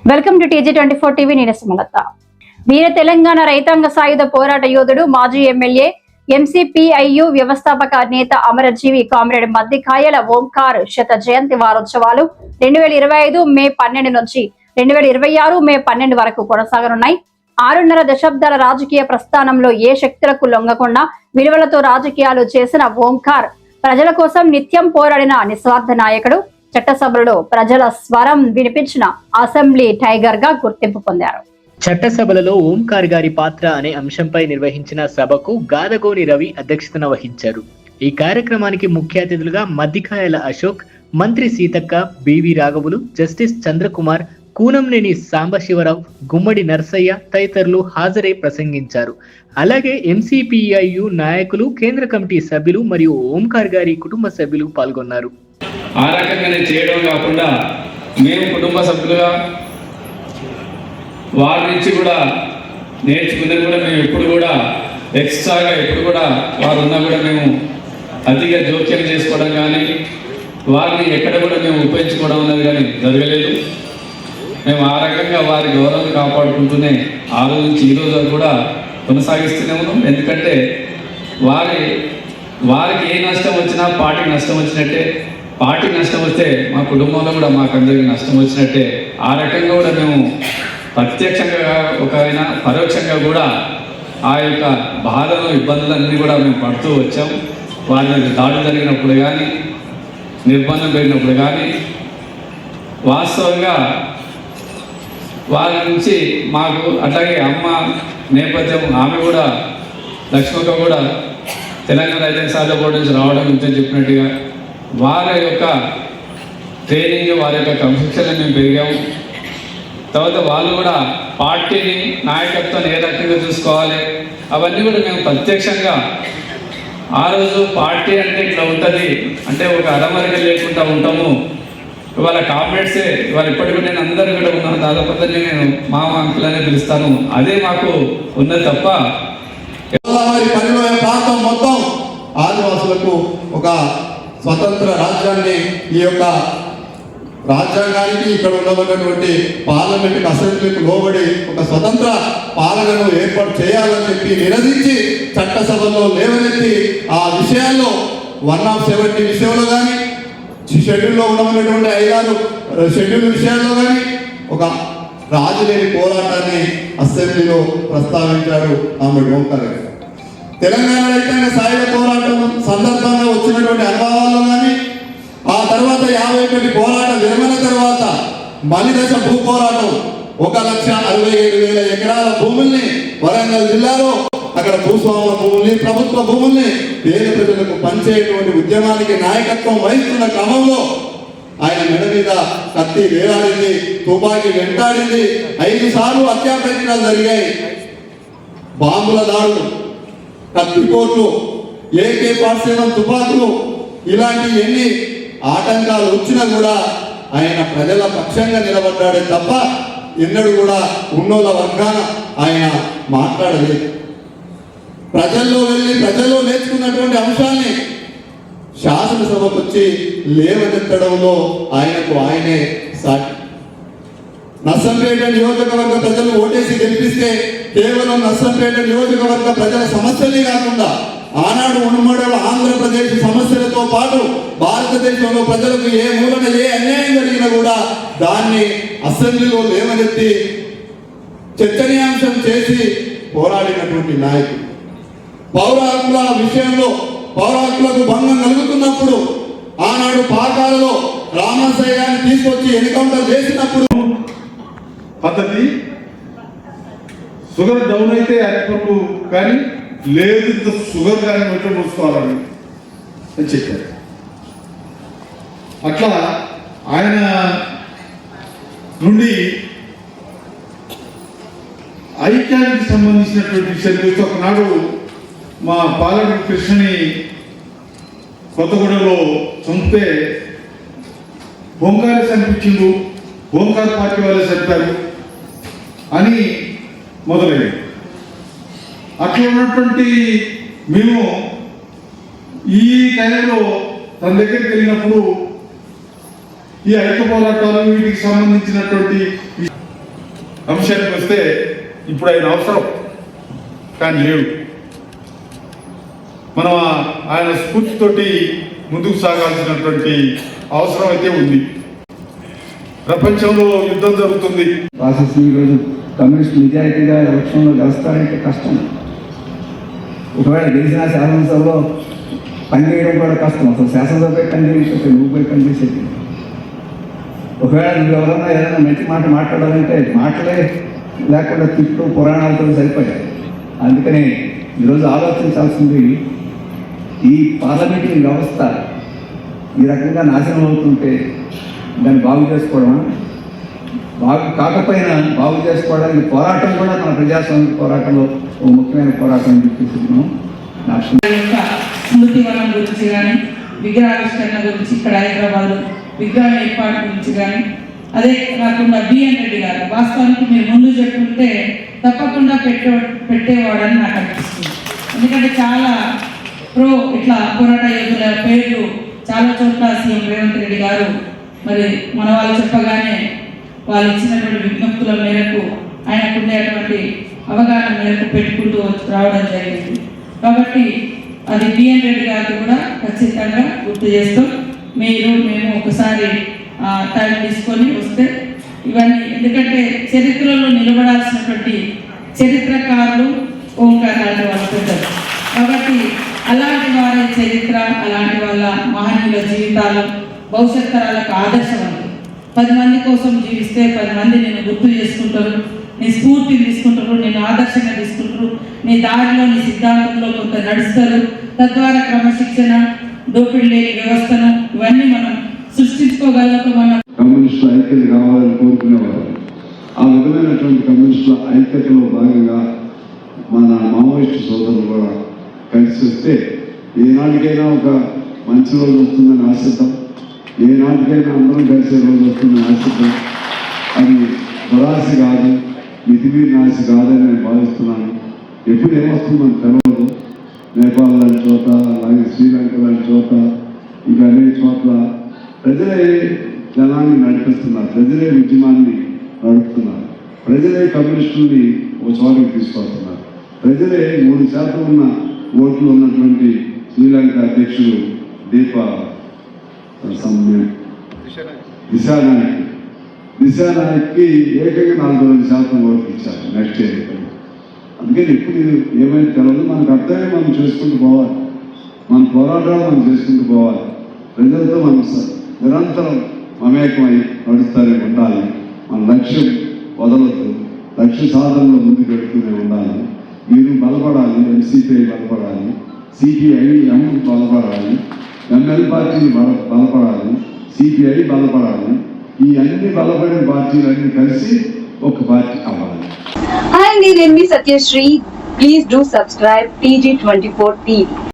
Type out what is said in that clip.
Welcome to TG24 TV. నేను సుమలత. వీర తెలంగాణ రైతాంగ సాయుధ పోరాట యోధుడు మాజీ ఎమ్మెల్యే MCPIU వ్యవస్థాపక నేత అమరజీవి కామ్రేడ్ మద్దికాయల ఓంకార్ శత జయంతి వారోత్సవాలు 2025 మే 12 నుంచి 2026 మే 12 వరకు కొనసాగనున్నాయి. 6.5 దశాబ్దాల రాజకీయ ప్రస్థానంలో ఏ శక్తులకు లొంగకుండా విలువలతో రాజకీయాలు చేసిన ఓంకార్ ప్రజల కోసం నిత్యం పోరాడిన నిస్వార్థ నాయకుడు. చట్టసభలో ప్రజల స్వరం వినిపించిన అసెంబ్లీ టైగర్ గా గుర్తింపు పొందారు. చట్టసభలలో ఓంకార్ గారి పాత్ర అనే అంశంపై నిర్వహించిన సభకు గాదగోని రవి అధ్యక్షతన వహించారు. ఈ కార్యక్రమానికి ముఖ్య అతిథులుగా మద్దికాయల అశోక్, మంత్రి సీతక్క, బివి రాఘవులు, జస్టిస్ చంద్రకుమార్, కూనంనేని సాంబశివరావు, గుమ్మడి నర్సయ్య తదితరులు హాజరై ప్రసంగించారు. అలాగే MCPIU నాయకులు, కేంద్ర కమిటీ సభ్యులు మరియు ఓంకార్ గారి కుటుంబ సభ్యులు పాల్గొన్నారు. ఆ రకంగానే చేయడం కాకుండా మేము కుటుంబ సభ్యులుగా వారి నుంచి కూడా నేర్చుకున్నది కూడా మేము ఎప్పుడు కూడా ఎక్స్ట్రాగా ఎప్పుడు కూడా వారు ఉన్నా కూడా మేము అతిగా జోక్యం చేసుకోవడం కానీ వారిని ఎక్కడ కూడా మేము ఉపయోగించుకోవడం అనేది కానీ జరగలేదు. మేము ఆ రకంగా వారి గౌరవం కాపాడుకుంటూనే ఆ రోజు నుంచి ఈ రోజు కూడా కొనసాగిస్తూనే ఉన్నాం. ఎందుకంటే వారికి ఏ నష్టం వచ్చినా పార్టీకి నష్టం వచ్చినట్టే, పార్టీకి నష్టం వస్తే మా కుటుంబంలో కూడా మాకందరికీ నష్టం వచ్చినట్టే. ఆ రకంగా కూడా మేము ప్రత్యక్షంగా ఒకైనా పరోక్షంగా కూడా ఆ యొక్క బాధలు ఇబ్బందులన్నీ కూడా మేము పడుతూ వచ్చాం. వారి మీద దాడి జరిగినప్పుడు కానీ నిర్బంధం పెట్టినప్పుడు కానీ వాస్తవంగా వారి నుంచి మాకు అట్లాగే అమ్మ నేపథ్యం, ఆమె కూడా లక్ష్మక్క కూడా తెలంగాణ రైతాంగ సాయుధ పోరాటం నుంచి రావడం గురించి చెప్పినట్టుగా వారి యొక్క ట్రైనింగ్, వారి యొక్క క్రమశిక్షణలో మేము పెరిగాము. తర్వాత వాళ్ళు కూడా పార్టీని నాయకత్వాన్ని ఏ రకంగా చూసుకోవాలి అవన్నీ కూడా మేము ప్రత్యక్షంగా ఆ రోజు పార్టీ అంటే ఇట్లా ఉంటుంది అంటే ఒక అరమరిక లేకుండా ఉంటాము. ఇవాళ కామ్రేడ్సే ఇవాళ ఇప్పటికీ నేను అందరూ కూడా ఉన్నాను, దాదాపు నేను మామ అంకుల్ అనే పిలుస్తాను. అదే మాకు ఉన్నది తప్ప ప్రాంతం మొత్తం ఆదివాసులకు ఒక స్వతంత్ర రాజ్యాన్ని, ఈ యొక్క రాజ్యాంగానికి ఇక్కడ ఉండబడినటువంటి పార్లమెంట్ అసెంబ్లీకి లోబడి ఒక స్వతంత్ర పాలనను ఏర్పాటు చేయాలని చెప్పి నినదించి చట్టసభలో లేవనెత్తి ఆ విషయాల్లో 170 విషయంలో కానీ షెడ్యూల్లో ఉండబడినటువంటి 5 షెడ్యూల్ విషయాల్లో కానీ ఒక రాజులేని పోరాటాన్ని అసెంబ్లీలో ప్రస్తావించారు ఆమె ఓంకార్ గారు. తెలంగాణ రైతాంగ సాయుధ పోరాటం సందర్భంగా వచ్చినటువంటి అనుభవాల్లో కానీ ఆ తర్వాత 51 పోరాట విరమణ తర్వాత మలిదశ భూ పోరాటం 1,67,000 ఎకరాల భూముల్ని వరంగల్ జిల్లాలో అక్కడ భూస్వాముల భూముల్ని, ప్రభుత్వ భూముల్ని పేద ప్రజలకు పంచేటువంటి ఉద్యమానికి నాయకత్వం వహిస్తున్న క్రమంలో ఆయన మెడ మీద కత్తి వేలాడింది, తుపాకీ వెంటాడింది, 5 సార్లు హత్యా ప్రయత్నాలు జరిగాయి. బాంబుల దాడులు, కత్తిపోట్లు, AK-47 తుపాకులు, ఇలాంటి ఎన్ని ఆటంకాలు వచ్చినా కూడా ఆయన ప్రజల పక్షంగా నిలబడ్డాడే తప్ప ఎన్నడూ కూడా ఉన్నోళ్ళ వర్గాన ఆయన మాట్లాడలేదు. ప్రజల్లో వెళ్ళి ప్రజల్లో నేర్చుకున్నటువంటి అంశాన్ని శాసనసభకు వచ్చి లేవనెత్తడంలో ఆయనే సాటి. నర్సంపేట నియోజకవర్గ ప్రజలు ఓటేసి గెలిపిస్తే కేవలం నర్సంపేట నియోజకవర్గ ప్రజల సమస్యలే కాకుండా ఆనాడు ఉమ్మడి ఆంధ్రప్రదేశ్ సమస్యలతో పాటు భారతదేశంలో ప్రజలకు ఏ మూలన ఏ అన్యాయం జరిగినా కూడా దాన్ని అసెంబ్లీలో లేవనెత్తి చర్చనీయాంశం చేసి పోరాడినటువంటి నాయకుడు. పౌర హక్కుల విషయంలో పౌర హక్కులకు భంగం కలుగుతున్నప్పుడు ఆనాడు పాకాలలో రామసాయి గారిని తీసుకొచ్చి ఎన్కౌంటర్ చేసినప్పుడు పద్ధతి షుగర్ డౌన్ అయితే అరటిపండు కానీ లేదు, ఇంత షుగర్ కానీ మెట్ట మూసుకోవాలని అని చెప్పారు. అట్లా ఆయన నుండి ఐక్యానికి సంబంధించినటువంటి విషయాలు చూస్తే ఒకనాడు మా పాలకుడు కృష్ణని కొత్తగూడలో చంపితే ఓంకారే చంపించిండు, ఓంకార్ పార్టీ వాళ్ళే చంపారు అని మొదలైంది. అట్లా ఉన్నటువంటి మేము ఈ టైంలో తన దగ్గరికి వెళ్ళినప్పుడు ఈ ఐక్య పోరాటాలు వీటికి సంబంధించినటువంటి అంశానికి వస్తే ఇప్పుడు ఆయన అవసరం కానీ లేడు. మనం ఆయన స్ఫూర్తితోటి ముందుకు సాగాల్సినటువంటి అవసరం అయితే ఉంది. ప్రపంచంలో యుద్ధం జరుగుతుంది. ప్రాసెస్ ఈరోజు కమ్యూనిస్ట్ నిజాయితీగా ఎలక్షన్లో గెలుస్తారంటే కష్టం. ఒకవేళ గెలిచిన శాసనసభలో పనిచేయడం కూడా కష్టం. అసలు శాసనసభపై పనిచేయకపోతే నువ్వు పోయి పనిచేసేది. ఒకవేళ నువ్వు ఎవరన్నా ఏదైనా మంచి మాట మాట్లాడాలంటే మాటలే లేకుండా తిట్టు పురాణాలతో సరిపోయాయి. అందుకని ఈరోజు ఆలోచించాల్సింది ఈ పార్లమెంటరీ వ్యవస్థ ఈ రకంగా నాశనం అవుతుంటే దాన్ని బాగు చేసుకోవడమా, బాగు కాకపోయినా బాగు చేసుకోవడానికి పోరాటం కూడా మన ప్రజాస్వామ్య పోరాటంలో ఒక ముఖ్యమైన పోరాటం అని చెప్పేస్తున్నాం. స్మృతి వనం గురించి కానీ, విగ్రహావిష్కరణ గురించి, ఇక్కడ హైదరాబాద్ విగ్రహం ఏర్పాటు గురించి కానీ, అదే కాకుండా బిఎన్ రెడ్డి గారు వాస్తవానికి మీరు ముందు చెప్పుకుంటే తప్పకుండా పెట్టేవాడని నాకు అనిపిస్తుంది. ఎందుకంటే చాలా ఇట్లా పోరాట యోధుల పేర్లు చాలా చోట్ల సీఎం రేవంత్ రెడ్డి గారు మరి మన వాళ్ళు చెప్పగానే వాళ్ళు ఇచ్చినటువంటి విజ్ఞప్తుల మేరకు ఆయనకు ఉండేటువంటి అవగాహన మేరకు పెట్టుకుంటూ రావడం జరిగింది. కాబట్టి అది బిఎన్ రెడ్డి గారికి కూడా ఖచ్చితంగా గుర్తు చేస్తాం. మేము ఒకసారి టైం తీసుకొని వస్తే ఇవన్నీ, ఎందుకంటే చరిత్రలో నిలబడాల్సినటువంటి చరిత్రకారులు ఓంకార్ లాంటి వాళ్ళ పెద్దలు. కాబట్టి అలాంటి వారి చరిత్ర, అలాంటి వాళ్ళ మహనీయుల జీవితాలు భవిష్యత్ తరాలకు ఆదర్శవంతం. 10 మంది కోసం జీవిస్తే 10 మంది నేను గుర్తు చేసుకుంటారు, నీ స్ఫూర్తిని తీసుకుంటారు, నేను ఆదర్శంగా తీసుకుంటారు, నీ దారిలో నీ సిద్ధాంతంలో కొంత నడుస్తారు. తద్వారా క్రమశిక్షణ, దోపిడీ లేని వ్యవస్థను ఇవన్నీ మనం సృష్టించుకోగలుగుతామన్న కమ్యూనిస్టుల ఐక్యత కావాలని కోరుకునేవారు. ఆ విధమైనటువంటి కమ్యూనిస్టుల ఐక్యతలో భాగంగా మన మావోయిస్టు సోదరులు కూడా కలిసి వస్తే ఏనాటికైనా ఒక మంచి రోజు వస్తుందని ఆశిద్దాం. ఏనాటికైనా అందరం కలిసే రోజు వస్తుందని ఆశిద్దాం. అది దురాశ కాదు, మితిమీరిన ఆశ కాదని నేను భావిస్తున్నాను. ఎప్పుడు ఏమొస్తుందని తెలవదు. నేపాల్ లాంటి చోట, అలాగే శ్రీలంక లాంటి చోట, ఇంకా అనేక చోట్ల ప్రజలే జనాన్ని నడిపిస్తున్నారు, ప్రజలే ఉద్యమాన్ని నడుపుతున్నారు, ప్రజలే కమ్యూనిస్టుల్ని ఒక చోటకి తీసుకొస్తున్నారు. ప్రజలే 3% ఉన్న ఓట్లు ఉన్నటువంటి శ్రీలంక అధ్యక్షుడు దిశానాయక్కి ఏకంగా 42% ఓట్లు ఇచ్చారు నెక్స్ట్ ఇయర్. అందుకని ఇప్పుడు ఏమైనా తెలవదు. మన కర్తవ్యం మనం చేసుకుంటూ పోవాలి, మన పోరాటాలు మనం చేసుకుంటూ పోవాలి. ప్రజలతో మనం నిరంతరం మమేకమై నడుస్తూనే ఉండాలి. మన లక్ష్యం వదలొద్దు, లక్ష్య సాధనలో ముందుకు పెడుతూనే ఉండాలి. మీరు బలపడాలి, ఎంసీపీఐ బలపడాలి, సిపిఐఎం బలపడాలి, ఎంఎల్ పార్టీని బలపడాలి, సిపిఐ బలపడాలి. ఈ అన్ని బలపడిన పార్టీలన్నీ కలిసి ఒక పార్టీ అవ్వాలి. Hi, నేను మీ Satyasri. Please do subscribe TG24 TV.